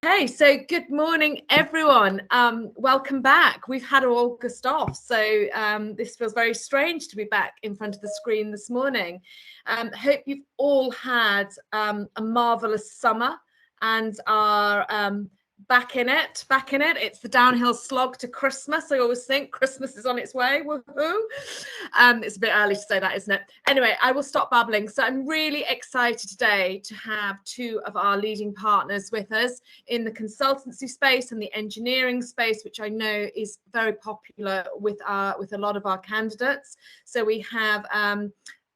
Hey, so good morning, everyone. Welcome back. We've had August off, so this feels very strange to be back in front of the screen this morning. Hope you've all had a marvelous summer and are back in it. It's the downhill slog to Christmas. I always think Christmas is on its way. Woohoo! It's a bit early to say that, isn't it? Anyway, I will stop babbling. So I'm really excited today to have two of our leading partners with us in the consultancy space and the engineering space, which I know is very popular with a lot of our candidates. So we have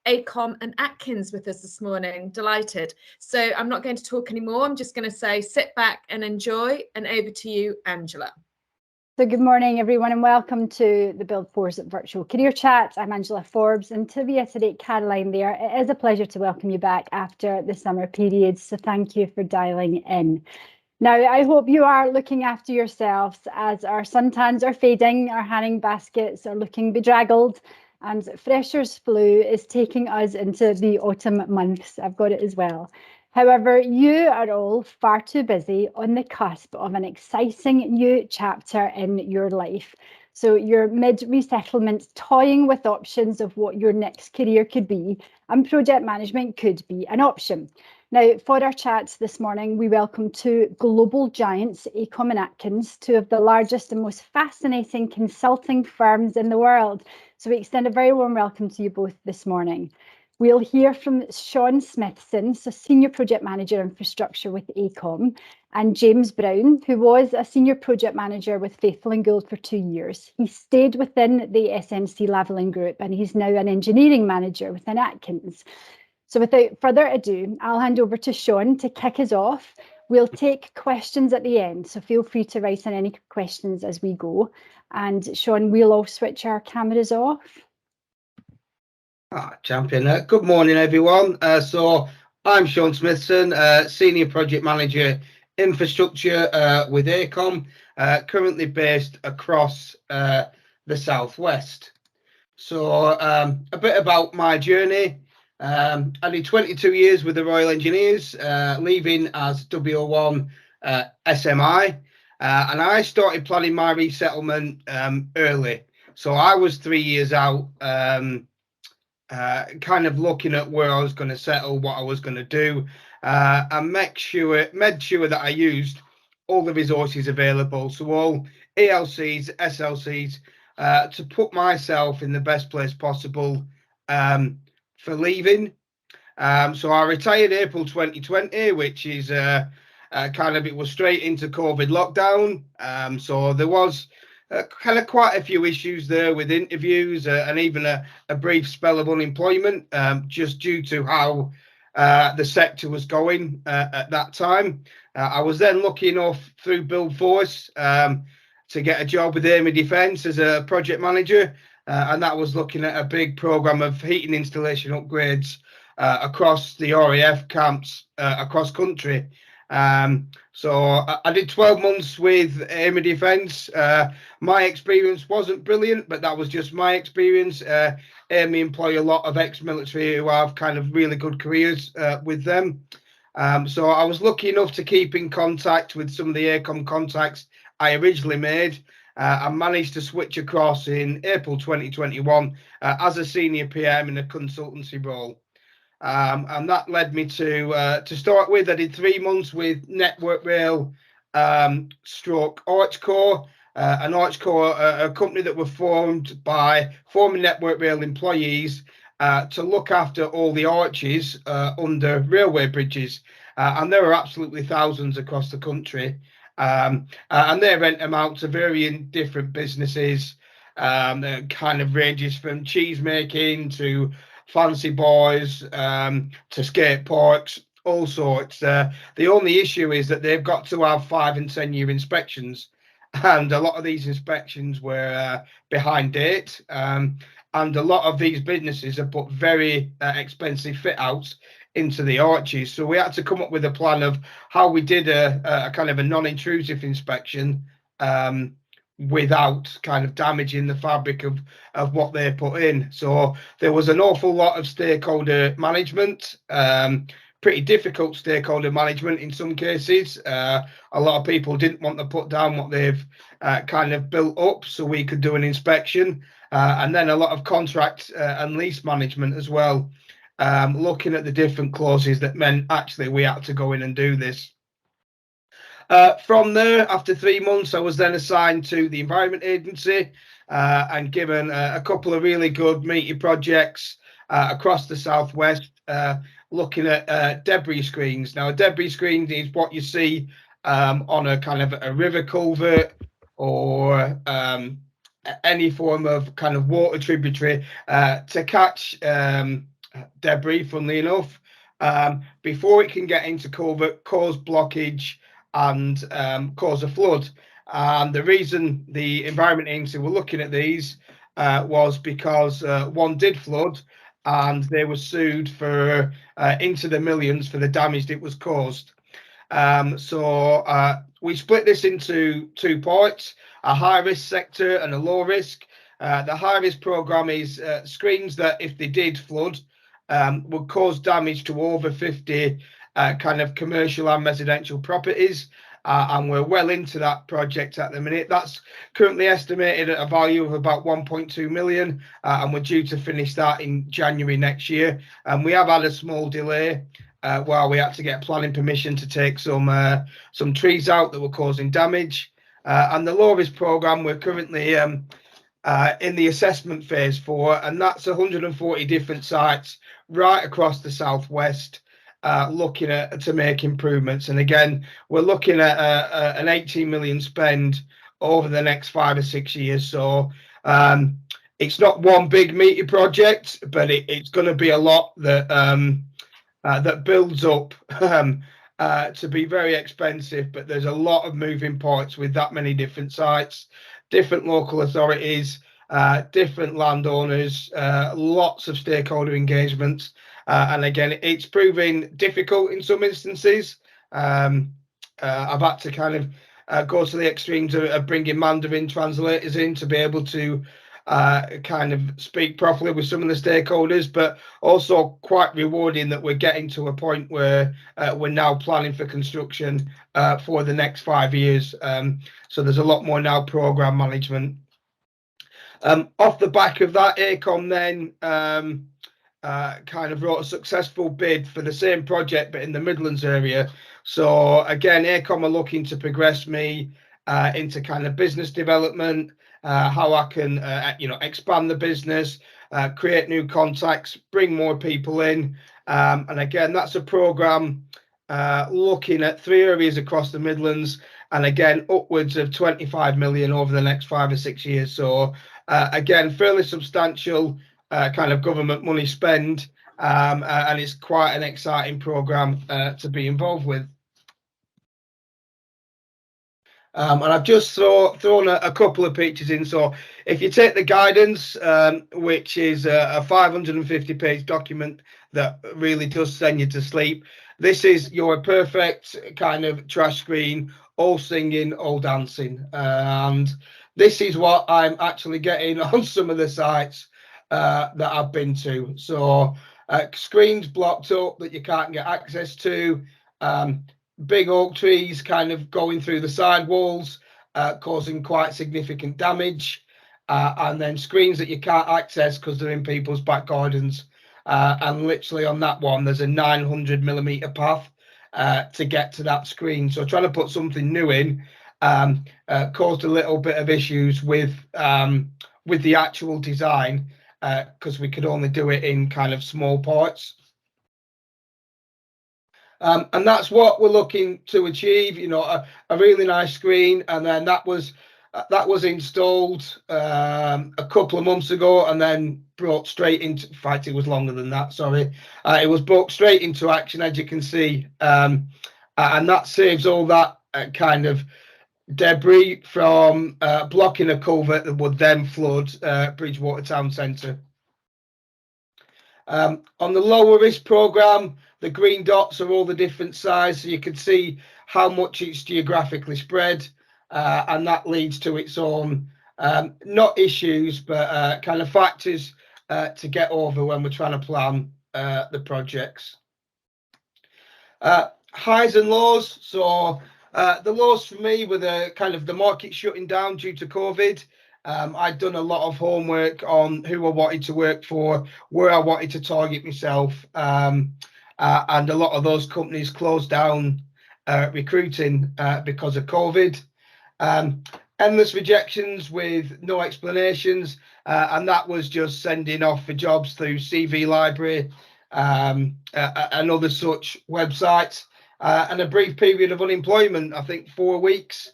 Aecom and Atkins with us this morning. Delighted. So I'm not going to talk anymore. I'm just going to say sit back and enjoy. And over to you, Angela. So good morning, everyone, and welcome to the Build Force Virtual Career Chat. I'm Angela Forbes, and to reiterate Caroline there, it is a pleasure to welcome you back after the summer period. So thank you for dialing in. Now, I hope you are looking after yourselves as our suntans are fading, our hanning baskets are looking bedraggled, and freshers flu is taking us into the autumn months. I've got it as well. However, you are all far too busy on the cusp of an exciting new chapter in your life. So you're mid-resettlement, toying with options of what your next career could be, and project management could be an option. Now, for our chat this morning, we welcome two global giants, Aecom and Atkins, two of the largest and most fascinating consulting firms in the world. So we extend a very warm welcome to you both this morning. We'll hear from Sean Smithson, so Senior Project Manager Infrastructure with Aecom, and James Brown, who was a Senior Project Manager with Faithful and Gould for 2 years. He stayed within the SNC Lavalin Group, and he's now an Engineering Manager within Atkins. So without further ado, I'll hand over to Sean to kick us off. We'll take questions at the end, so feel free to write in any questions as we go. And Sean, we'll all switch our cameras off. Champion. Good morning, everyone. So I'm Sean Smithson, Senior Project Manager Infrastructure with Aecom, currently based across the Southwest. So a bit about my journey. I did 22 years with the Royal Engineers, leaving as W1 SMI, and I started planning my resettlement early. So I was 3 years out, kind of looking at where I was going to settle, what I was going to do, and made sure that I used all the resources available, so all ELCs, SLCs, to put myself in the best place possible for leaving. So I retired April 2020, which is it was straight into COVID lockdown. So there was kind of quite a few issues there with interviews and even a brief spell of unemployment, just due to how the sector was going at that time. I was then lucky enough through Build Force to get a job with Aecom Defence as a project manager, and that was looking at a big programme of heating installation upgrades across the RAF camps across country. So I did 12 months with Aecom Defence. My experience wasn't brilliant, but that was just my experience. Aecom employ a lot of ex-military who have kind of really good careers with them. So I was lucky enough to keep in contact with some of the Aecom contacts I originally made. I managed to switch across in April 2021 as a senior PM in a consultancy role. And that led me to start with, I did 3 months with Network Rail stroke Archcore, and Archcore, a company that were formed by former Network Rail employees to look after all the arches under railway bridges. And there are absolutely thousands across the country. And they rent them out to varying different businesses. It kind of ranges from cheese making to fancy boys to skate parks, all sorts. The only issue is that they've got to have 5 and 10 year inspections, and a lot of these inspections were behind date, and a lot of these businesses have put very expensive fit outs into the arches. So we had to come up with a plan of how we did a kind of a non-intrusive inspection without kind of damaging the fabric of what they put in. So there was an awful lot of stakeholder management, pretty difficult stakeholder management in some cases. A lot of people didn't want to put down what they've kind of built up so we could do an inspection, and then a lot of contract and lease management as well, looking at the different clauses that meant actually we had to go in and do this. From there, after 3 months, I was then assigned to the Environment Agency and given a couple of really good meaty projects across the southwest, looking at debris screens. Now, a debris screen is what you see on a kind of a river culvert or any form of kind of water tributary to catch debris, funnily enough, before it can get into culvert, cause blockage and cause a flood. And the reason the Environment Agency were looking at these was because one did flood and they were sued for into the millions for the damage it was caused. So we split this into 2 parts, a high risk sector and a low risk. The high risk program is screens that if they did flood would cause damage to over 50 kind of commercial and residential properties, and we're well into that project at the minute. That's currently estimated at a value of about 1.2 million, and we're due to finish that in January next year. And we have had a small delay while we had to get planning permission to take some trees out that were causing damage. And the low risk program we're currently in the assessment phase for, and that's 140 different sites right across the southwest, looking at to make improvements. And again, we're looking at an 18 million spend over the next 5 or 6 years. So it's not one big meaty project, but it's going to be a lot that that builds up to be very expensive. But there's a lot of moving parts with that many different sites, different local authorities, different landowners, lots of stakeholder engagements. And again, it's proving difficult in some instances. I've had to kind of go to the extremes of bringing Mandarin translators in to be able to kind of speak properly with some of the stakeholders, but also quite rewarding that we're getting to a point where we're now planning for construction for the next 5 years. So there's a lot more now program management. Off the back of that, Aecom then kind of wrote a successful bid for the same project but in the Midlands area. So again, Aecom are looking to progress me into kind of business development, how I can expand the business, create new contacts, bring more people in, and again, that's a program looking at 3 areas across the Midlands, and again upwards of 25 million over the next 5 or 6 years. So again, fairly substantial kind of government money spend, and it's quite an exciting program to be involved with. And I've just thrown a couple of pictures in. So if you take the guidance, which is a 550-page document that really does send you to sleep, this is your perfect kind of trash screen, all singing, all dancing. And this is what I'm actually getting on some of the sites that I've been to. So screens blocked up that you can't get access to, big oak trees kind of going through the side walls, causing quite significant damage, and then screens that you can't access because they're in people's back gardens. And literally on that one, there's a 900mm path to get to that screen. So trying to put something new in caused a little bit of issues with the actual design, because we could only do it in kind of small parts. And that's what we're looking to achieve, a really nice screen. And then that was installed a couple of months ago and then brought straight into, in fact, it was longer than that, sorry. It was brought straight into action, as you can see. And that saves all that kind of debris from blocking a culvert that would then flood Bridgewater Town Centre. On the lower risk program, the green dots are all the different sizes, so you can see how much it's geographically spread, and that leads to its own not issues but kind of factors to get over when we're trying to plan the projects. Highs and lows. So the lows for me were the kind of the market shutting down due to COVID. I'd done a lot of homework on who I wanted to work for, where I wanted to target myself, and a lot of those companies closed down recruiting because of COVID. Endless rejections with no explanations, and that was just sending off for jobs through CV Library and other such websites, and a brief period of unemployment, I think 4 weeks,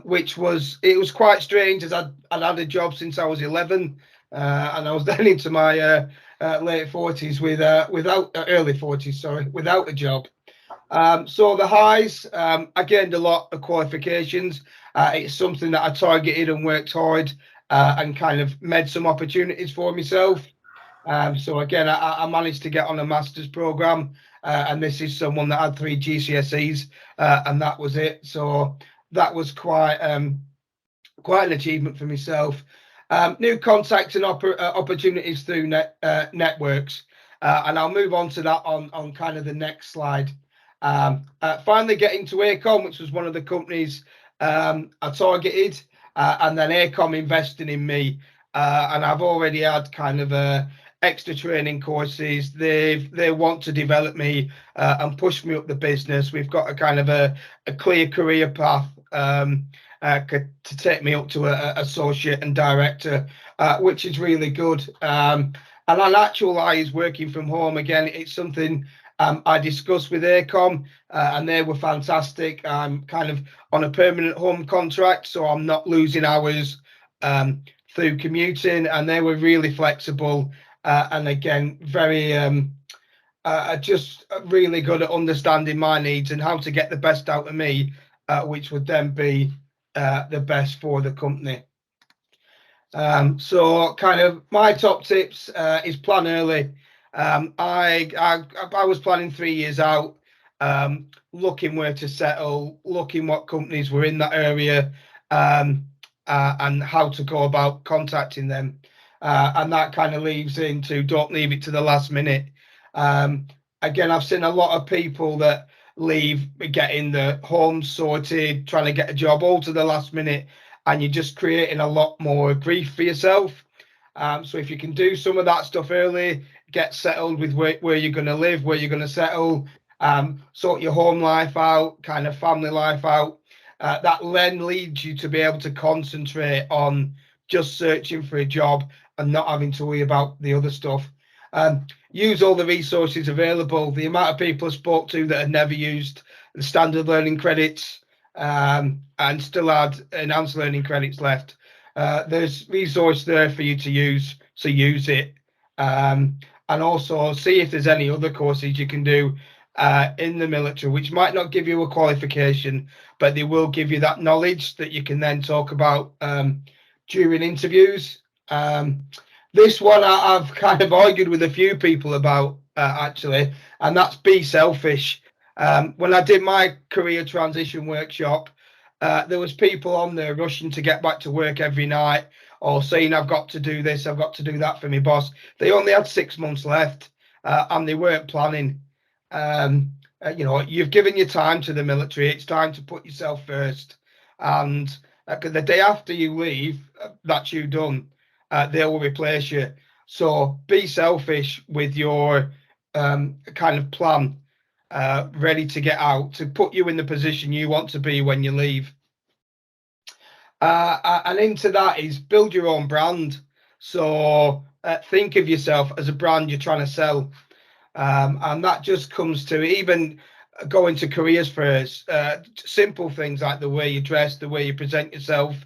which was quite strange, as I'd had a job since I was 11, and I was then into my late 40s without early 40s, sorry, without a job. So the highs, I gained a lot of qualifications. It's something that I targeted and worked hard and kind of made some opportunities for myself. So again, I managed to get on a master's program, and this is someone that had 3 GCSEs, and that was it. So that was quite an achievement for myself. New contacts and opportunities through networks, and I'll move on to that on kind of the next slide. Finally getting to Aecom, which was one of the companies I targeted, and then Aecom investing in me, and I've already had kind of extra training courses. They want to develop me and push me up the business. We've got a kind of a clear career path to take me up to a associate and director, which is really good. And I actualize working from home. Again, it's something I discussed with Aecom, and they were fantastic. I'm kind of on a permanent home contract, so I'm not losing hours through commuting, and they were really flexible, and again, very just really good at understanding my needs and how to get the best out of me, which would then be the best for the company. So kind of my top tips is plan early. I was planning 3 years out, looking where to settle, looking what companies were in that area, and how to go about contacting them. And that kind of leads into don't leave it to the last minute. Again, I've seen a lot of people that leave getting the home sorted, trying to get a job all to the last minute, and you're just creating a lot more grief for yourself. So if you can do some of that stuff early, get settled with where you're going to live, where you're going to settle, sort your home life out, kind of family life out, that then leads you to be able to concentrate on just searching for a job and not having to worry about the other stuff. Use all the resources available. The amount of people I spoke to that had never used the standard learning credits and still had enhanced learning credits left. There's resource there for you to use, so use it. And also see if there's any other courses you can do in the military, which might not give you a qualification, but they will give you that knowledge that you can then talk about during interviews. This one I've kind of argued with a few people about actually, and that's be selfish. When I did my career transition workshop, there was people on there rushing to get back to work every night, or saying I've got to do this, I've got to do that for my boss. They only had 6 months left, and they weren't planning. You know, you've given your time to the military. It's time to put yourself first. And the day after you leave, that's you done. They will replace you. So be selfish with your kind of plan, ready to get out, to put you in the position you want to be when you leave. And into that is build your own brand. So think of yourself as a brand you're trying to sell. And that just comes to even going to careers fairs, simple things like the way you dress, the way you present yourself.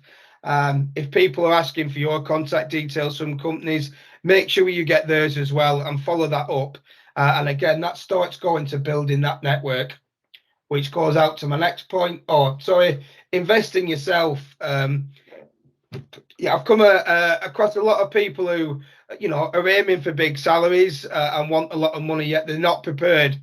If people are asking for your contact details from companies, make sure you get theirs as well and follow that up. And again, that starts going to building that network, which goes out to my next point. Oh, sorry, invest in yourself. Yeah, I've come across a lot of people who, you know, are aiming for big salaries and want a lot of money, yet they're not prepared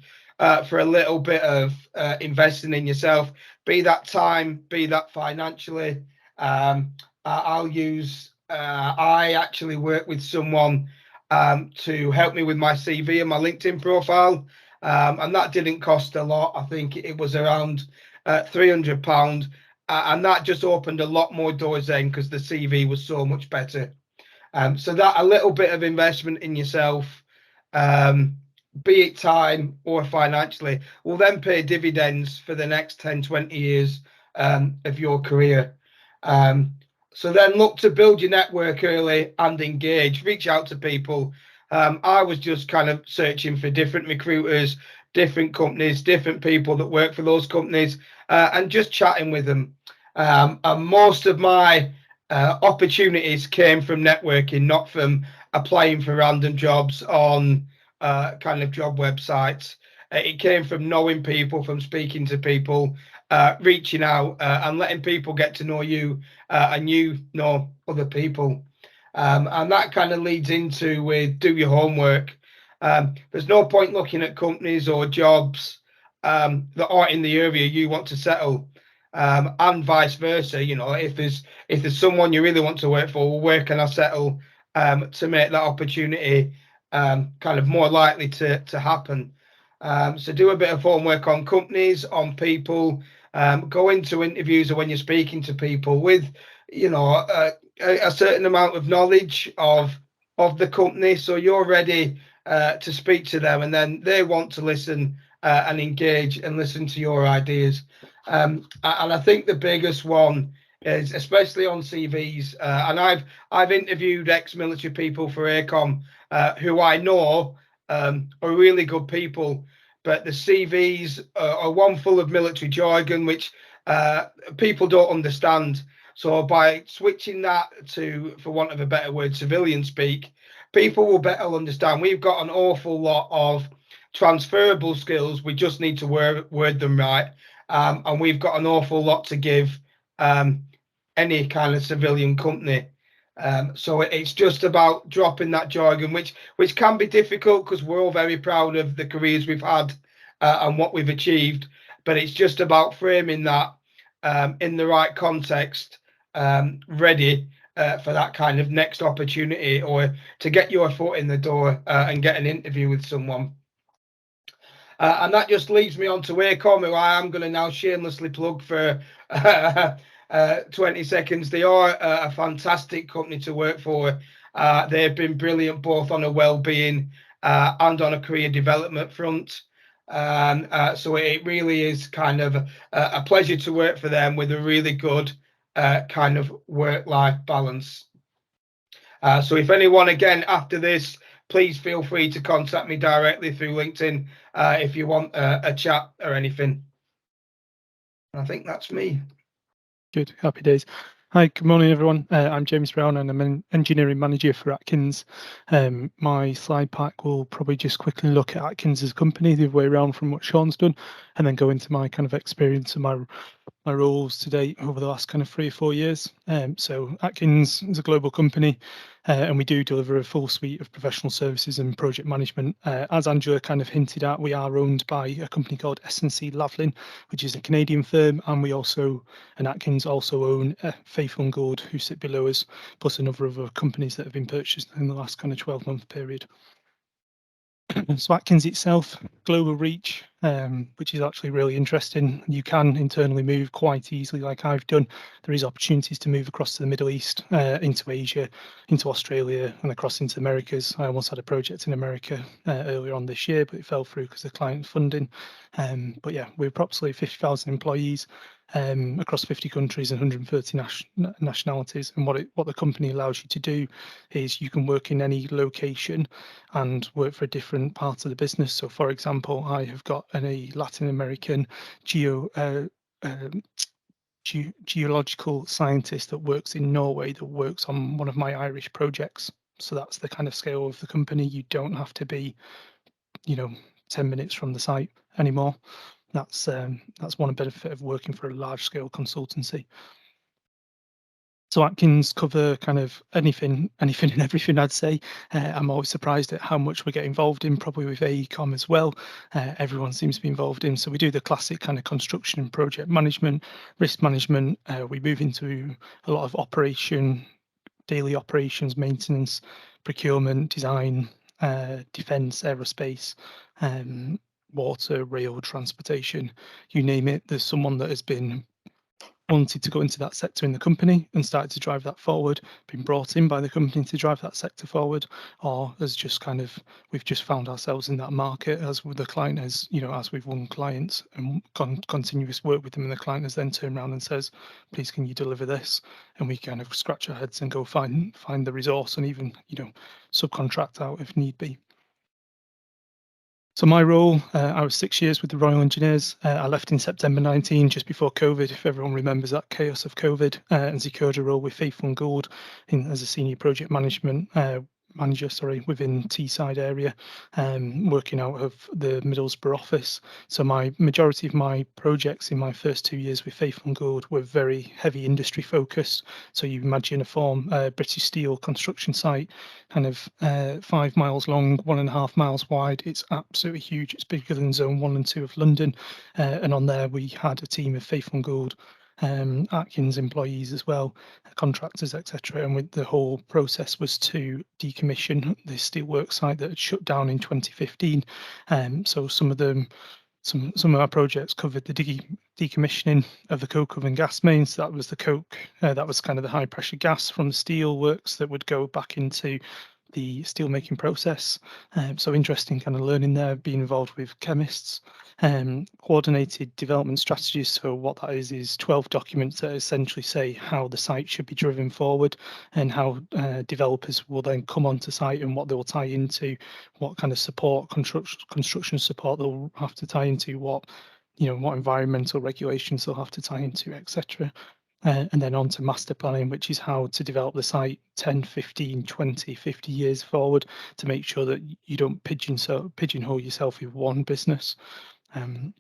for a little bit of investing in yourself, be that time, be that financially. I'll use, I actually work with someone to help me with my CV and my LinkedIn profile. and that didn't cost a lot. I think it was around £300, and that just opened a lot more doors then because the CV was so much better. So that a little bit of investment in yourself, be it time or financially, will then pay dividends for the next 10, 20 years of your career. So then look to build your network early and engage, reach out to people. I was just kind of searching for different recruiters, different companies, different people that work for those companies, and just chatting with them. And most of my opportunities came from networking, not from applying for random jobs on kind of job websites. It came from knowing people, from speaking to people, reaching out and letting people get to know you and you know other people. And that kind of leads into with do your homework. There's no point looking at companies or jobs that aren't in the area you want to settle. And vice versa, you know, if there's someone you really want to work for, well, where can I settle to make that opportunity kind of more likely to happen? So do a bit of homework on companies, on people, go into interviews or when you're speaking to people with, you know, a certain amount of knowledge of the company, so you're ready to speak to them, and then they want to listen and engage and listen to your ideas. And I think the biggest one is, especially on CVs, and I've interviewed ex-military people for Aecom who I know are really good people, but the CVs are one full of military jargon, which people don't understand. So by switching that to, for want of a better word, civilian speak, people will better understand. We've got an awful lot of transferable skills. We just need to word them right. And we've got an awful lot to give any kind of civilian company. So it's just about dropping that jargon, which can be difficult because we're all very proud of the careers we've had and what we've achieved. But it's just about framing that in the right context, ready for that kind of next opportunity or to get your foot in the door and get an interview with someone. And that just leads me on to Aecom, who I am going to now shamelessly plug for 20 seconds. They are a fantastic company to work for. They've been brilliant both on a well-being and on a career development front. So it really is kind of a pleasure to work for them with a really good kind of work-life balance. So if anyone, again, after this, please feel free to contact me directly through LinkedIn if you want a chat or anything. I think that's me. Good, happy days. Hi, good morning, everyone. I'm James Brown and I'm an engineering manager for Atkins. My slide pack will probably just quickly look at Atkins as a company, the other way around from what Sean's done, and then go into my kind of experience and my roles to date over the last kind of 3 or 4 years. So Atkins is a global company and we do deliver a full suite of professional services and project management. As Angela kind of hinted at, we are owned by a company called S&C Lavalin, which is a Canadian firm, and we also, and Atkins also own Faithful and Gold, who sit below us, plus a number of other companies that have been purchased in the last kind of 12-month period. So Atkins itself, global reach, which is actually really interesting. You can internally move quite easily, like I've done. There is opportunities to move across to the Middle East, into Asia, into Australia, and across into Americas. I almost had a project in America earlier on this year, but it fell through because of client funding. But yeah, we're approximately 50,000 employees across 50 countries and 130 nationalities. And what the company allows you to do is you can work in any location and work for a different part of the business. So for example, I have got a Latin American geological scientist that works in Norway that works on one of my Irish projects. So that's the kind of scale of the company. You don't have to be, 10 minutes from the site anymore. That's one benefit of working for a large scale consultancy. So Atkins cover kind of anything and everything, I'd say. I'm always surprised at how much we get involved in, probably with Aecom as well. Everyone seems to be involved in. So we do the classic kind of construction and project management, risk management. We move into a lot of daily operations, maintenance, procurement, design, defence, aerospace, water, rail, transportation, you name it. There's someone that has been wanted to go into that sector in the company and started to drive that forward, been brought in by the company to drive that sector forward, or as just kind of, we've just found ourselves in that market as with the client, as you know, as we've won clients and continuous work with them, and the client has then turned around and says, please can you deliver this, and we kind of scratch our heads and go find the resource and even, you know, subcontract out if need be. So my role, I was 6 years with the Royal Engineers. I left in September 19, just before COVID, if everyone remembers that chaos of COVID, and secured a role with Faithful and Gould as a senior project manager, within Teesside area, working out of the Middlesbrough office. So my majority of my projects in my first 2 years with Faithful and Gould were very heavy industry focused. So you imagine a British Steel construction site, kind of 5 miles long, 1.5 miles wide. It's absolutely huge. It's bigger than Zone 1 and 2 of London. And on there we had a team of Faithful and Gould Atkins employees as well, contractors, etc. And with the whole process was to decommission the steelworks site that had shut down in 2015. So some of our projects covered the decommissioning of the coke oven gas mains. That was the coke, that was kind of the high pressure gas from the steelworks that would go back into the steel making process. So interesting kind of learning there, being involved with chemists. Coordinated development strategies. So what that is 12 documents that essentially say how the site should be driven forward and how developers will then come onto site and what they will tie into, what kind of support, construction support they'll have to tie into, what environmental regulations they'll have to tie into, etc. And then on to master planning, which is how to develop the site 10, 15, 20, 50 years forward to make sure that you don't pigeonhole yourself with one business. And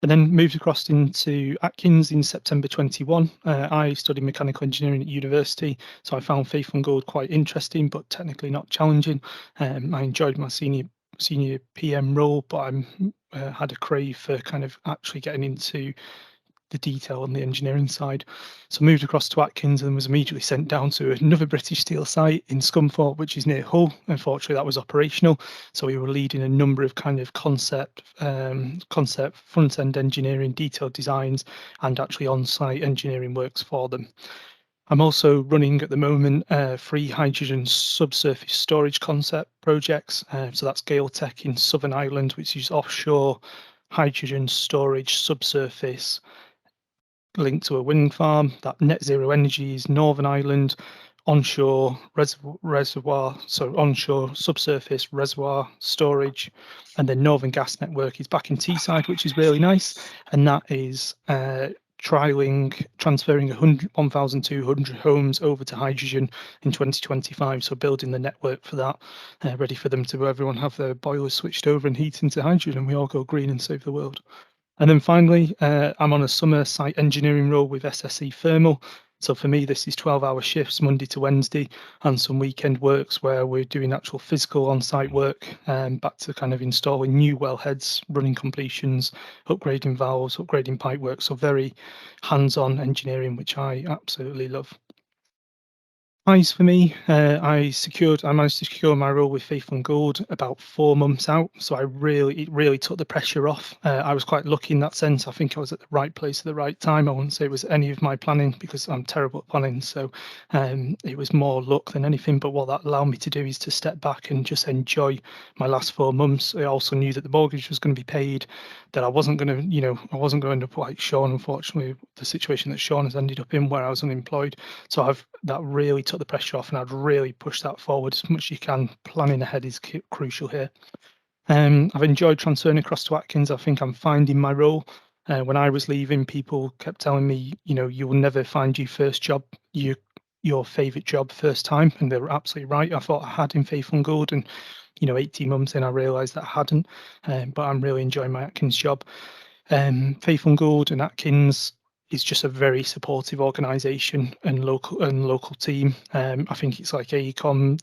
then moved across into Atkins in September 21. I studied mechanical engineering at university, so I found Faithful and Gould quite interesting, but technically not challenging. I enjoyed my senior PM role, but I had a crave for kind of actually getting into the detail on the engineering side. So moved across to Atkins and was immediately sent down to another British Steel site in Scunthorpe, which is near Hull. Unfortunately, that was operational. So we were leading a number of kind of concept front-end engineering, detailed designs, and actually on-site engineering works for them. I'm also running at the moment 3 hydrogen subsurface storage concept projects. So that's Gaeltech in Southern Ireland, which is offshore hydrogen storage subsurface linked to a wind farm. That Net Zero Energy is Northern Ireland, onshore reservoir, so onshore subsurface reservoir storage, and then Northern Gas Network is back in Teesside, which is really nice, and that is transferring 1,200 homes over to hydrogen in 2025, so building the network for that, ready for them to everyone have their boilers switched over and heat into hydrogen, and we all go green and save the world. And then finally, I'm on a summer site engineering role with SSE Thermal. So for me, this is 12-hour shifts, Monday to Wednesday, and some weekend works where we're doing actual physical on-site work, back to kind of installing new wellheads, running completions, upgrading valves, upgrading pipe work. So very hands-on engineering, which I absolutely love. Highs for me, I managed to secure my role with Faithful and Gould about 4 months out, so it really took the pressure off. I was quite lucky in that sense. I think I was at the right place at the right time. I wouldn't say it was any of my planning because I'm terrible at planning, so it was more luck than anything. But what that allowed me to do is to step back and just enjoy my last 4 months. I also knew that the mortgage was going to be paid, that I wasn't going to end up like Sean, unfortunately, the situation that Sean has ended up in where I was unemployed. So that really took the pressure off, and I'd really push that forward as much as you can. Planning ahead is crucial here. I've enjoyed transferring across to Atkins. I think I'm finding my role. When I was leaving, people kept telling me, you will never find your first job, your favourite job first time, and they were absolutely right. I thought I had in Faithful and Gould, and 18 months in, I realised that I hadn't. But I'm really enjoying my Atkins job. Faithful and Gould and Atkins is just a very supportive organisation and local team. I think it's like Aecom.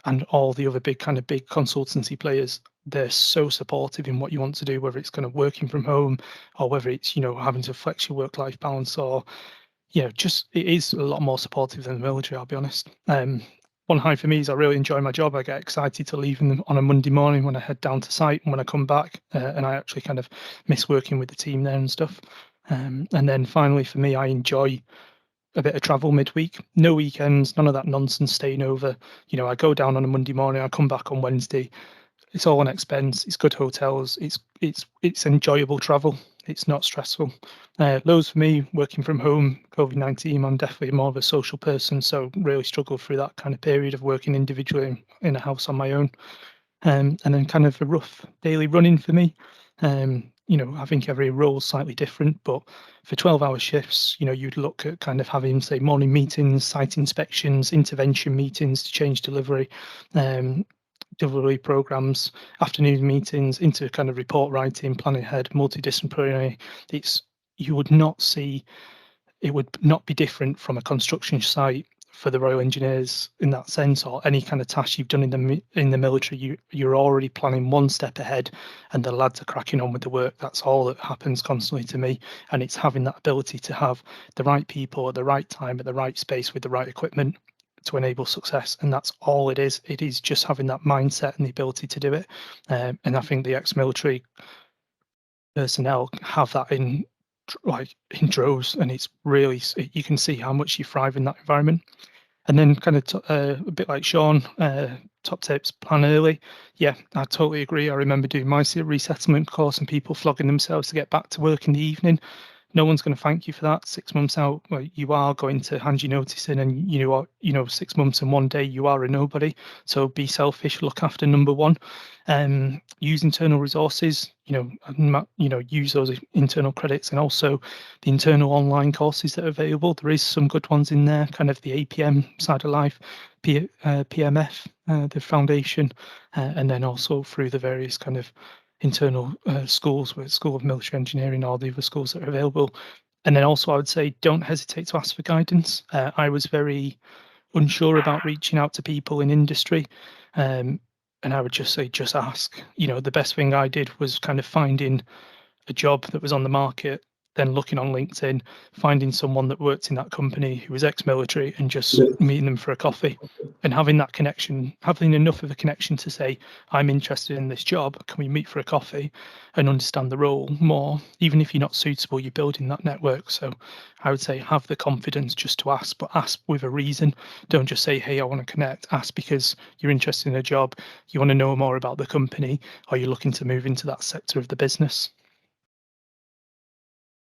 And all the other big consultancy players. They're so supportive in what you want to do, whether it's kind of working from home or whether it's having to flex your work-life balance, or it is a lot more supportive than the military. I'll be honest. one high for me is I really enjoy my job. I get excited to leave on a Monday morning when I head down to site and when I come back, and I actually kind of miss working with the team there and stuff. And then finally for me, I enjoy a bit of travel midweek, no weekends, none of that nonsense staying over. You know, I go down on a Monday morning, I come back on Wednesday. It's all on expense. It's good hotels. It's enjoyable travel. It's not stressful. Lows for me, working from home, COVID-19, I'm definitely more of a social person, so really struggled through that kind of period of working individually in a house on my own. And then kind of a rough daily running for me. You know, I think every role is slightly different, but for 12-hour shifts, you know, you'd look at kind of having, say, morning meetings, site inspections, intervention meetings to change delivery, delivery programs, afternoon meetings, into kind of report writing, planning ahead, multidisciplinary. You would not see, it would not be different from a construction site for the Royal Engineers in that sense, or any kind of task you've done in the military. You're already planning one step ahead, and the lads are cracking on with the work. That's all that happens constantly to me, and it's having that ability to have the right people at the right time at the right space with the right equipment to enable success. And that's all it is. It is just having that mindset and the ability to do it. And I think the ex-military personnel have that in droves, and it's really, you can see how much you thrive in that environment. And then kind of a bit like Sean, top tips, plan early. Yeah, I totally agree. I remember doing my resettlement course and people flogging themselves to get back to work in the evening. No one's going to thank you for that. 6 months out, well, you are going to hand your notice in, and you know, 6 months and 1 day, you are a nobody. So be selfish, look after number one, use internal resources. Use those internal credits, and also the internal online courses that are available. There is some good ones in there, kind of the APM side of life, PMF, the foundation, and then also through the various kind of internal schools, with School of Military Engineering, all the other schools that are available. And then also I would say don't hesitate to ask for guidance. I was very unsure about reaching out to people in industry, and I would just say just ask. You know, the best thing I did was kind of finding a job that was on the market, then looking on LinkedIn, finding someone that worked in that company who was ex-military, and just meeting them for a coffee, and having that connection, having enough of a connection to say, I'm interested in this job, can we meet for a coffee, and understand the role more. Even if you're not suitable, you're building that network. So I would say have the confidence just to ask, but ask with a reason. Don't just say, hey, I want to connect. Ask because you're interested in a job, you want to know more about the company, or you're looking to move into that sector of the business.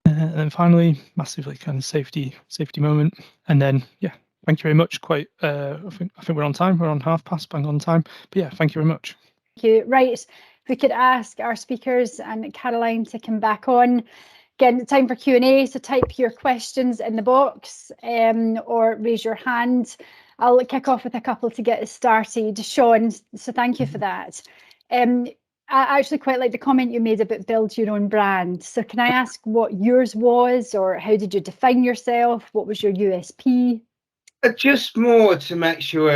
And then finally, massively kind of safety moment. And then, yeah, thank you very much. I think we're on time. We're on half past, bang on time. But yeah, thank you very much. Thank you. Right, if we could ask our speakers and Caroline to come back on. Again, time for Q&A, so type your questions in the box or raise your hand. I'll kick off with a couple to get us started. Sean, so thank you for that. I actually quite like the comment you made about build your own brand. So can I ask what yours was, or how did you define yourself? What was your USP? Just more to make sure,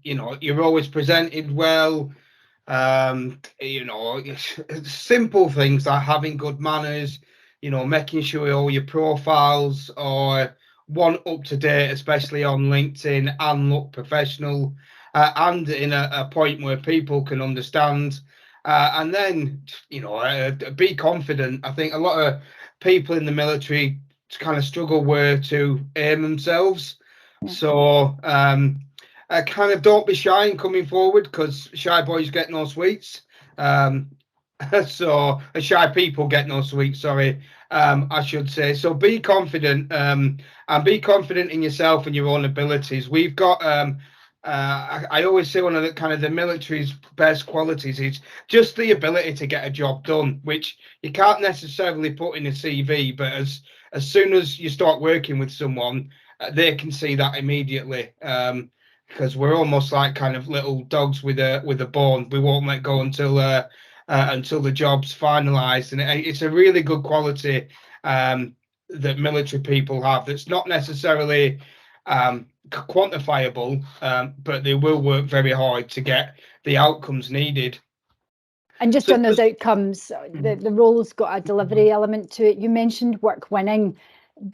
you're always presented well. Simple things like having good manners, making sure all your profiles are one up to date, especially on LinkedIn, and look professional, and in a point where people can understand. And then, be confident. I think a lot of people in the military kind of struggle where to aim themselves. So kind of don't be shy in coming forward, because shy boys get no sweets. So shy people get no sweets, sorry, I should say. So be confident, and be confident in yourself and your own abilities. We've got I always say one of the military's best qualities is just the ability to get a job done, which you can't necessarily put in a CV, but as soon as you start working with someone, they can see that immediately, because we're almost like kind of little dogs with a bone. We won't let go until the job's finalised, and it's a really good quality that military people have. That's not necessarily quantifiable, but they will work very hard to get the outcomes needed. And just on those outcomes, the role's got a delivery element to it. You mentioned work winning.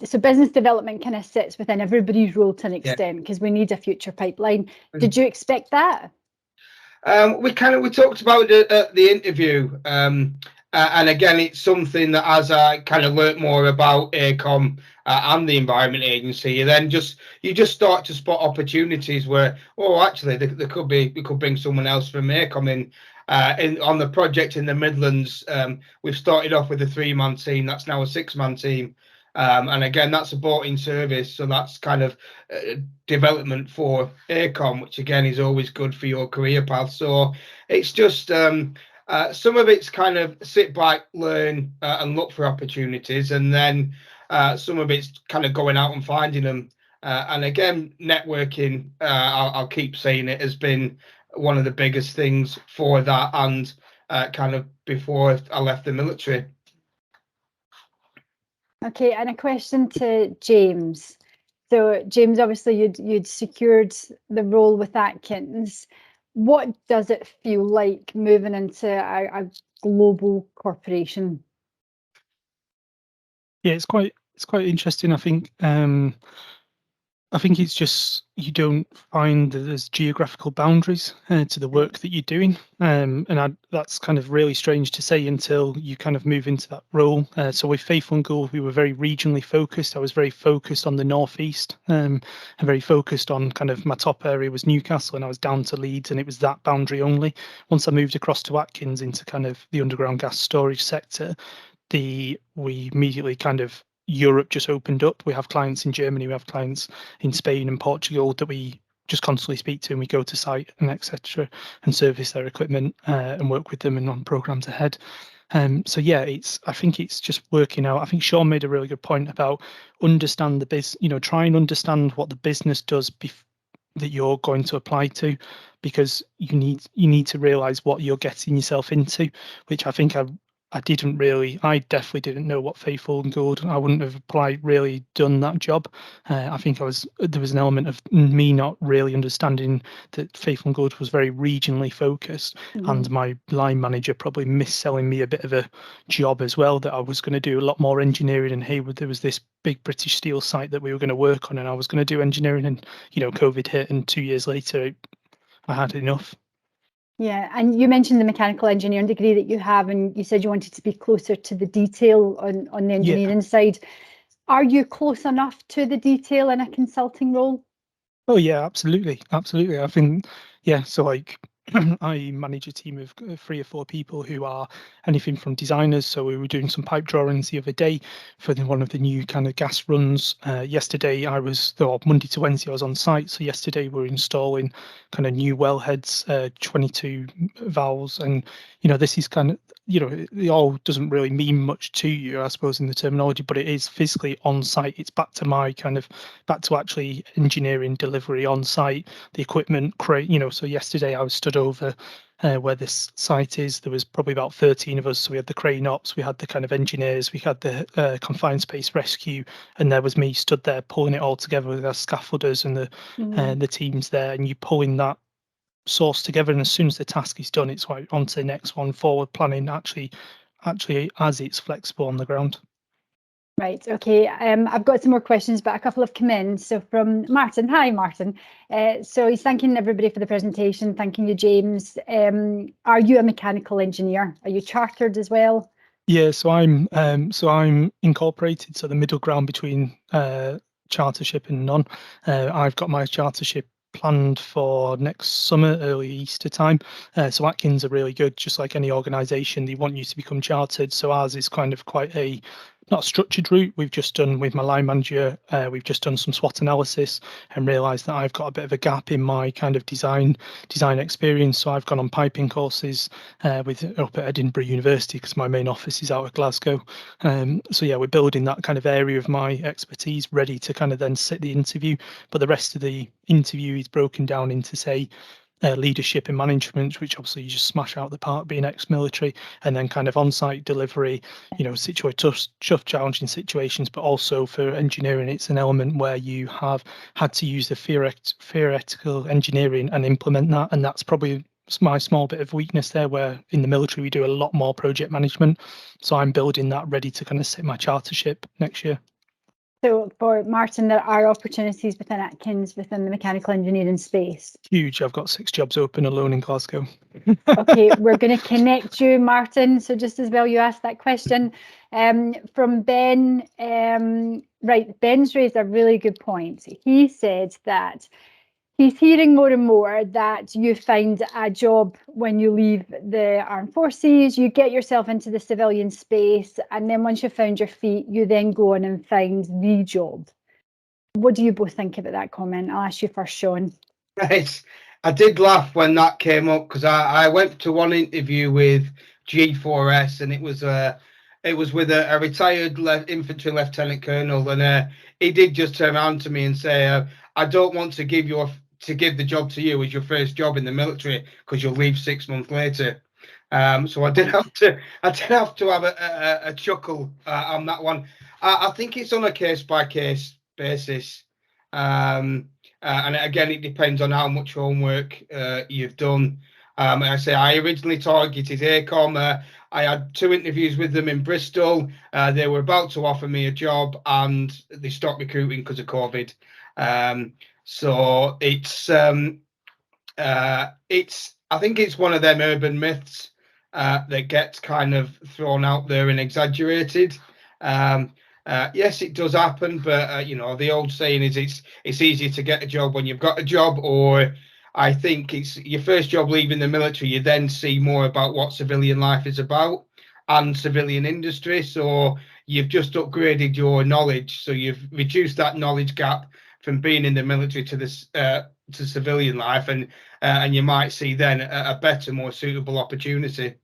So business development kind of sits within everybody's role to an extent, because we need a future pipeline. Did you expect that? We talked about it at the interview, and again, it's something that as I kind of learnt more about Aecom and the Environment Agency, you just start to spot opportunities where, oh, actually, we could bring someone else from Aecom in. On the project in the Midlands, we've started off with a 3-man team. That's now a 6-man team. And again, that's a bought-in service, so that's kind of development for Aecom, which again is always good for your career path. So it's just some of it's kind of sit back, learn, and look for opportunities, and then some of it's kind of going out and finding them. And again, networking, I'll keep saying it, has been one of the biggest things for that, and kind of before I left the military. Okay, and a question to James. So James, obviously you'd secured the role with Atkins. What does it feel like moving into a global corporation? Yeah, it's quite interesting. I think it's just you don't find that there's geographical boundaries to the work that you're doing, that's kind of really strange to say until you kind of move into that role. So with Faithful and Gould, we were very regionally focused. I was very focused on the northeast, and very focused on kind of my top area was Newcastle, and I was down to Leeds, and it was that boundary only. Once I moved across to Atkins into kind of the underground gas storage sector, we immediately kind of Europe just opened up. We have clients in Germany, we have clients in Spain and Portugal that we just constantly speak to, and we go to site and etc. and service their equipment and work with them and on programs ahead. So yeah, I think it's just working out. I think Sean made a really good point about understand the business, try and understand what the business does that you're going to apply to, because you need to realize what you're getting yourself into, which I think I definitely didn't know what Faithful and Gould. I wouldn't have really done that job. I think there was an element of me not really understanding that Faithful and Gould was very regionally focused, and my line manager probably mis-selling me a bit of a job as well, that I was going to do a lot more engineering, and hey, there was this big British Steel site that we were going to work on, and I was going to do engineering, and COVID hit, and 2 years later I had enough. Yeah, and you mentioned the mechanical engineering degree that you have, and you said you wanted to be closer to the detail on the engineering side. Are you close enough to the detail in a consulting role? Oh yeah, absolutely. I think, yeah, so like I manage a team of 3 or 4 people who are anything from designers. So we were doing some pipe drawings the other day for one of the new kind of gas runs. Yesterday Monday to Wednesday I was on site. So yesterday we were installing kind of new wellheads, 22 valves, and this is kind of, it all doesn't really mean much to you, I suppose, in the terminology, but it is physically on site. It's back to actually engineering delivery on site, the equipment so yesterday I was stood over where this site is. There was probably about 13 of us. So we had the crane ops, we had the kind of engineers, we had the confined space rescue, and there was me stood there pulling it all together with our scaffolders and the teams there, and you pulling that source together, and as soon as the task is done, it's like on to the next one, forward planning actually as it's flexible on the ground. Right, okay. I've got some more questions, but a couple have come in. So from Martin. Hi, Martin. So he's thanking everybody for the presentation, thanking you, James. Are you a mechanical engineer? Are you chartered as well? Yeah, so I'm incorporated, so the middle ground between chartership and none. I've got my chartership planned for next summer, early Easter time. So Atkins are really good, just like any organisation, they want you to become chartered. So ours is kind of quite not a structured route. We've just done with my line manager, we've just done some SWOT analysis and realised that I've got a bit of a gap in my kind of design experience. So I've gone on piping courses up at Edinburgh University, because my main office is out of Glasgow. So yeah, we're building that kind of area of my expertise ready to kind of then sit the interview. But the rest of the interview is broken down into, say, leadership and management, which obviously you just smash out the park being ex-military, and then kind of on-site delivery, tough challenging situations. But also for engineering, it's an element where you have had to use the theoretical engineering and implement that, and that's probably my small bit of weakness there, where in the military we do a lot more project management. So I'm building that ready to kind of sit my chartership next year. So for Martin, there are opportunities within Atkins within the mechanical engineering space. Huge. I've got 6 jobs open alone in Glasgow. Okay, we're going to connect you, Martin. So just as well you asked that question. From Ben, right, Ben's raised a really good point. He said that he's hearing more and more that you find a job when you leave the armed forces, you get yourself into the civilian space, and then once you've found your feet, you then go on and find the job. What do you both think about that comment? I'll ask you first, Sean. Right. I did laugh when that came up because I went to one interview with G4S, and it was with a retired infantry lieutenant colonel, and he did just turn around to me and say, "I don't want to give the job to you as your first job in the military because you'll leave 6 months later." So I did have to have a chuckle on that one. I think it's on a case by case basis. And again, it depends on how much homework you've done. I say I originally targeted Aecom. I had 2 interviews with them in Bristol. They were about to offer me a job, and they stopped recruiting because of COVID. So I think it's one of them urban myths that gets kind of thrown out there and exaggerated. Yes, it does happen, but the old saying is it's easier to get a job when you've got a job, or I think it's your first job leaving the military, you then see more about what civilian life is about and civilian industry. So you've just upgraded your knowledge, so you've reduced that knowledge gap from being in the military to this to civilian life, and you might see then a better, more suitable opportunity.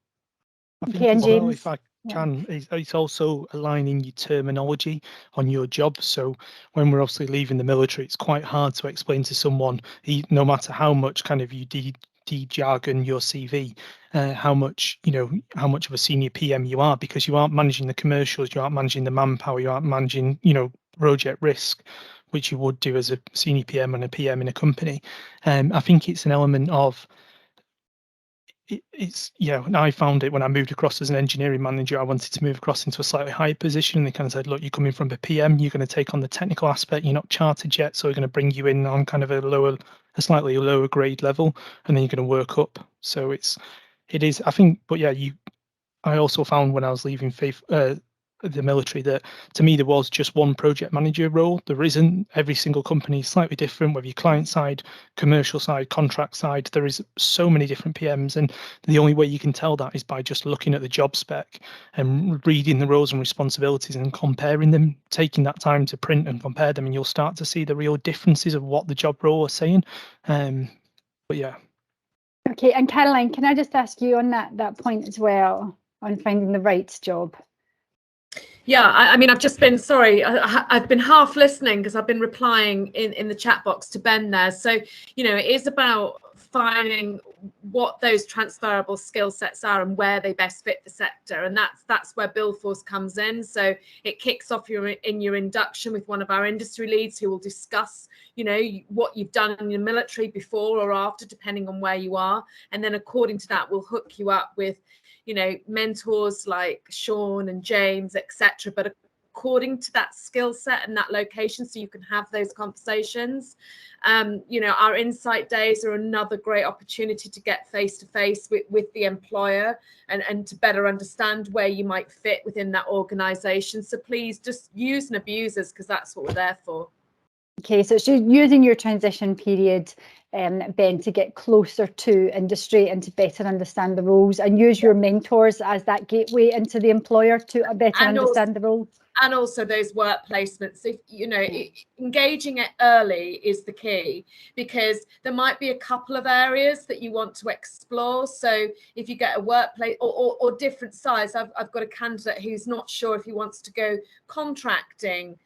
I think Okay, and as well, James? if I can, it's also aligning your terminology on your job. So when we're obviously leaving the military, it's quite hard to explain to someone, no matter how much kind of you de-jargon your CV, how much of a senior PM you are, because you aren't managing the commercials, you aren't managing the manpower, you aren't managing, project risk, which you would do as a senior PM and a PM in a company. I think it's an element of and I found it when I moved across as an engineering manager. I wanted to move across into a slightly higher position, and they kind of said, look, you're coming from a PM, you're going to take on the technical aspect, you're not chartered yet, so we're going to bring you in on kind of a slightly lower grade level, and then you're going to work up. So it is, I think, but yeah, I also found when I was leaving the military that to me there was just one project manager role. There isn't. Every single company is slightly different, whether you're client side, commercial side, contract side. There is so many different PMs, and the only way you can tell that is by just looking at the job spec and reading the roles and responsibilities and comparing them, taking that time to print and compare them, and you'll start to see the real differences of what the job role is saying. But yeah. Okay, and Caroline, can I just ask you on that point as well, on finding the right job? Yeah, I mean, I've just been, sorry, I've been half listening because I've been replying in the chat box to Ben there. So, it is about finding what those transferable skill sets are and where they best fit the sector. And that's where Buildforce comes in. So it kicks off in your induction with one of our industry leads who will discuss, what you've done in your military before or after, depending on where you are. And then according to that, we'll hook you up with mentors like Sean and James, etc. But according to that skill set and that location, so you can have those conversations. Our insight days are another great opportunity to get face to face with the employer and to better understand where you might fit within that organization. So please just use and abuse us, because that's what we're there for. Okay, so it's using your transition period, Ben, to get closer to industry and to better understand the roles, and use your mentors as that gateway into the employer to better understand the role. And also those work placements. If engaging it early is the key, because there might be a couple of areas that you want to explore. So if you get a workplace or different size, I've got a candidate who's not sure if he wants to go contracting,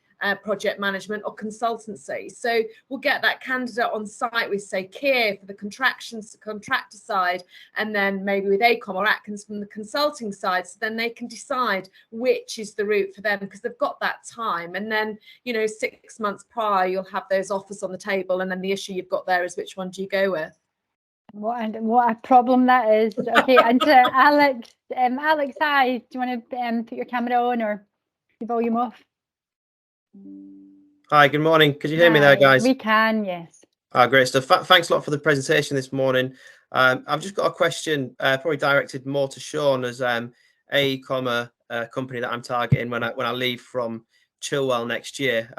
project management or consultancy. So we'll get that candidate on site with, say, Kier for the contractor side, and then maybe with Aecom or Atkins from the consulting side. So then they can decide which is the route for them, because they've got that time. And then, 6 months prior, you'll have those offers on the table. And then the issue you've got there is, which one do you go with? What a problem that is. Okay, and to Alex, hi, do you want to put your camera on or the volume off? Hi, good morning. Could you hear me there, guys? We can, yes. Great stuff. Thanks a lot for the presentation this morning. I've just got a question, probably directed more to Sean, as Aecom, a company that I'm targeting when I leave from Chilwell next year.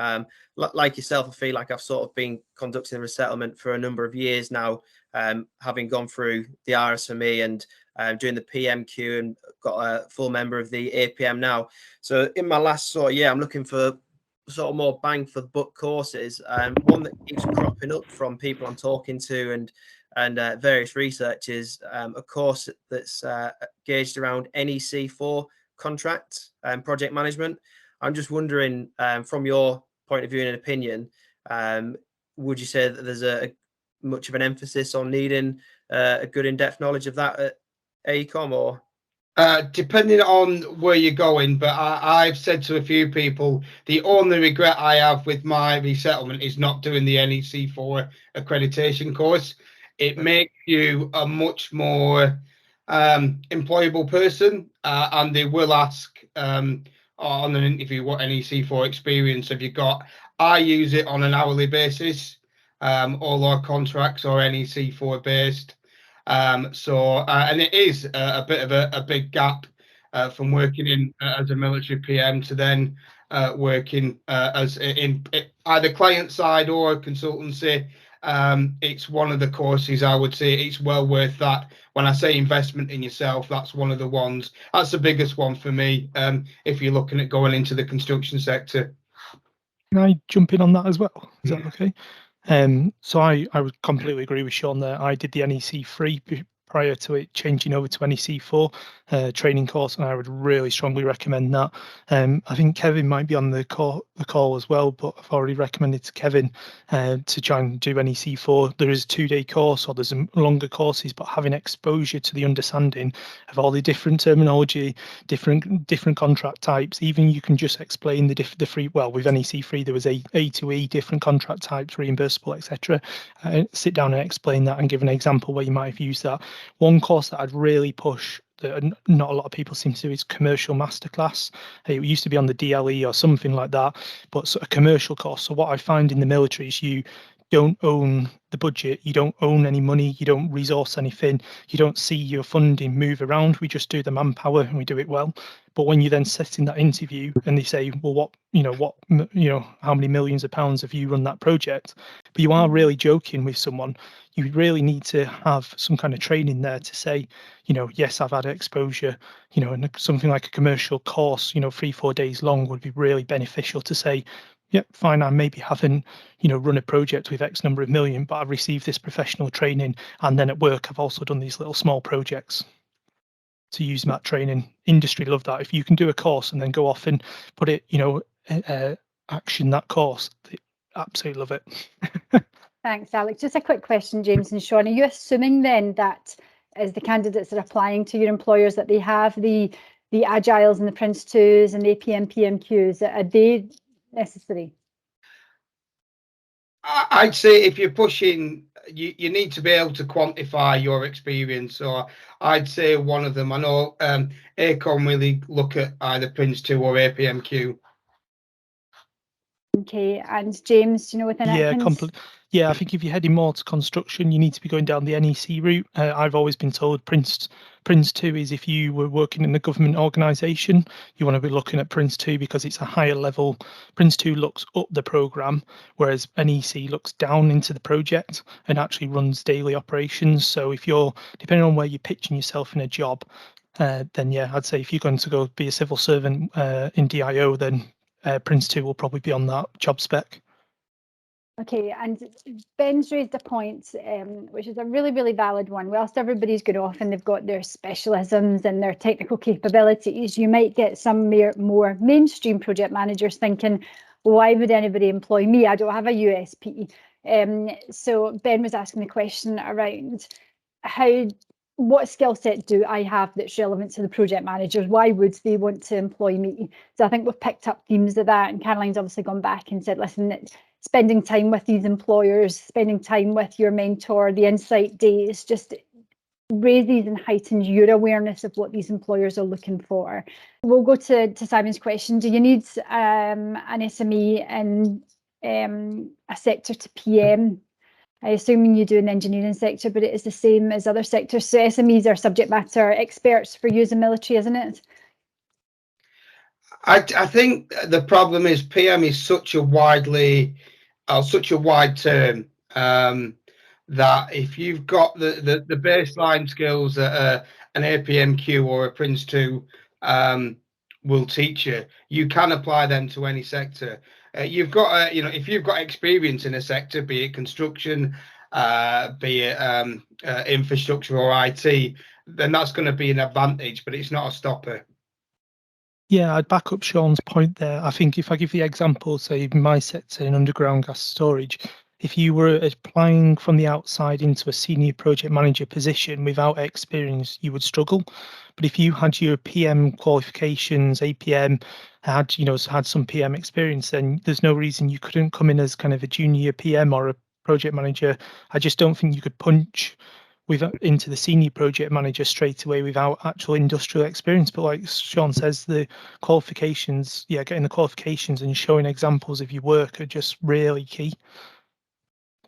Like yourself, I feel like I've sort of been conducting a resettlement for a number of years now, having gone through the RSME and doing the PMQ and got a full member of the APM now. So in my last sort of year, I'm looking for sort of more bang for the buck courses. One that keeps cropping up from people I'm talking to and various researchers, a course that's gauged around NEC4 contract and project management. I'm just wondering, from your point of view and opinion, would you say that there's a much of an emphasis on needing a good in-depth knowledge of that at Aecom, or? Depending on where you're going, but I've said to a few people, the only regret I have with my resettlement is not doing the NEC4 accreditation course. It makes you a much more employable person, and they will ask on an interview what NEC4 experience have you got. I use it on an hourly basis. All our contracts are NEC4 based. And it is a bit of a big gap from working in as a military PM to then working as in either client side or consultancy. It's one of the courses I would say it's well worth that. When I say investment in yourself, that's one of the ones. That's the biggest one for me. If you're looking at going into the construction sector. Can I jump in on that as well? Is that okay? So I would completely agree with Sean there. I did the NEC3 prior to it changing over to NEC4 training course, and I would really strongly recommend that. I think Kevin might be on the call as well, but I've already recommended to Kevin to try and do NEC4. There is a 2-day course, or there's longer courses, but having exposure to the understanding of all the different terminology, different contract types. Even you can just explain the free. Well, with NEC3 there was A to E, different contract types, reimbursable, etc. Sit down and explain that and give an example where you might have used that. One course that I'd really push that not a lot of people seem to do is commercial masterclass. It used to be on the DLE or something like that, but a commercial course. So what I find in the military is you don't own the budget, you don't own any money, you don't resource anything, you don't see your funding move around. We just do the manpower and we do it well. But when you then sit in that interview and they say, well, how many millions of pounds have you run that project? But you are really joking with someone. You really need to have some kind of training there to say, yes, I've had exposure, and something like a commercial course, 3-4 days long would be really beneficial to say, yeah, fine, I maybe haven't, run a project with X number of million, but I've received this professional training. And then at work, I've also done these little small projects to use that training. Industry love that. If you can do a course and then go off and put it, action that course, they absolutely love it. Thanks, Alex. Just a quick question, James and Sean. Are you assuming then that as the candidates are applying to your employers that they have the Agiles and the Prince 2s and the APM, PMQs? Are they necessary? I'd say if you're pushing, you need to be able to quantify your experience. So I'd say one of them. I know Aecom really look at either Prince 2 or APMQ. Okay, and James, within Atkins? Yeah, I think if you're heading more to construction, you need to be going down the NEC route. I've always been told Prince 2 is if you were working in a government organisation, you want to be looking at Prince 2 because it's a higher level. Prince 2 looks up the programme, whereas NEC looks down into the project and actually runs daily operations. So if you're, depending on where you're pitching yourself in a job, then yeah, I'd say if you're going to go be a civil servant in DIO, then Prince 2 will probably be on that job spec. Okay, and Ben's raised a point, which is a really, really valid one. Whilst everybody's going off and they've got their specialisms and their technical capabilities, you might get some more mainstream project managers thinking, why would anybody employ me? I don't have a USP. So Ben was asking the question around what skill set do I have that's relevant to the project managers? Why would they want to employ me? So I think we've picked up themes of that, and Caroline's obviously gone back and said, listen, spending time with these employers, spending time with your mentor, the insight days, just raises and heightens your awareness of what these employers are looking for. We'll go to Simon's question. Do you need an SME in a sector to PM? I assume you do in the engineering sector, but it is the same as other sectors. So SMEs are subject matter experts for use in military, isn't it? I think the problem is PM is such a wide term that if you've got the baseline skills that an APMQ or a Prince 2 will teach you, you can apply them to any sector. You've got if you've got experience in a sector, be it construction, be it infrastructure or IT, then that's going to be an advantage, but it's not a stopper. Yeah, I'd back up Sean's point there. I think if I give the example, say in my sector in underground gas storage, if you were applying from the outside into a senior project manager position without experience, you would struggle. But if you had your PM qualifications, APM, had some PM experience, then there's no reason you couldn't come in as kind of a junior PM or a project manager. I just don't think you could punch into the senior project manager straight away without actual industrial experience. But like Sean says, the qualifications, getting the qualifications and showing examples of your work are just really key.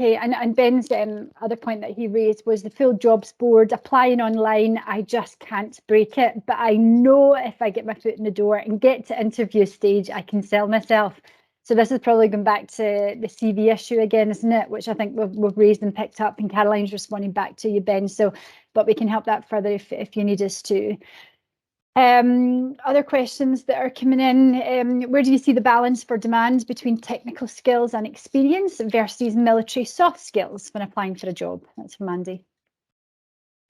Okay, and Ben's other point that he raised was the full jobs board, applying online. I just can't break it, but I know if I get my foot in the door and get to interview stage, I can sell myself. So this is probably going back to the CV issue again, isn't it? Which I think we've raised and picked up, and Caroline's responding back to you, Ben. So, but we can help that further if you need us to. Other questions that are coming in. Where do you see the balance for demand between technical skills and experience versus military soft skills when applying for a job? That's from Andy.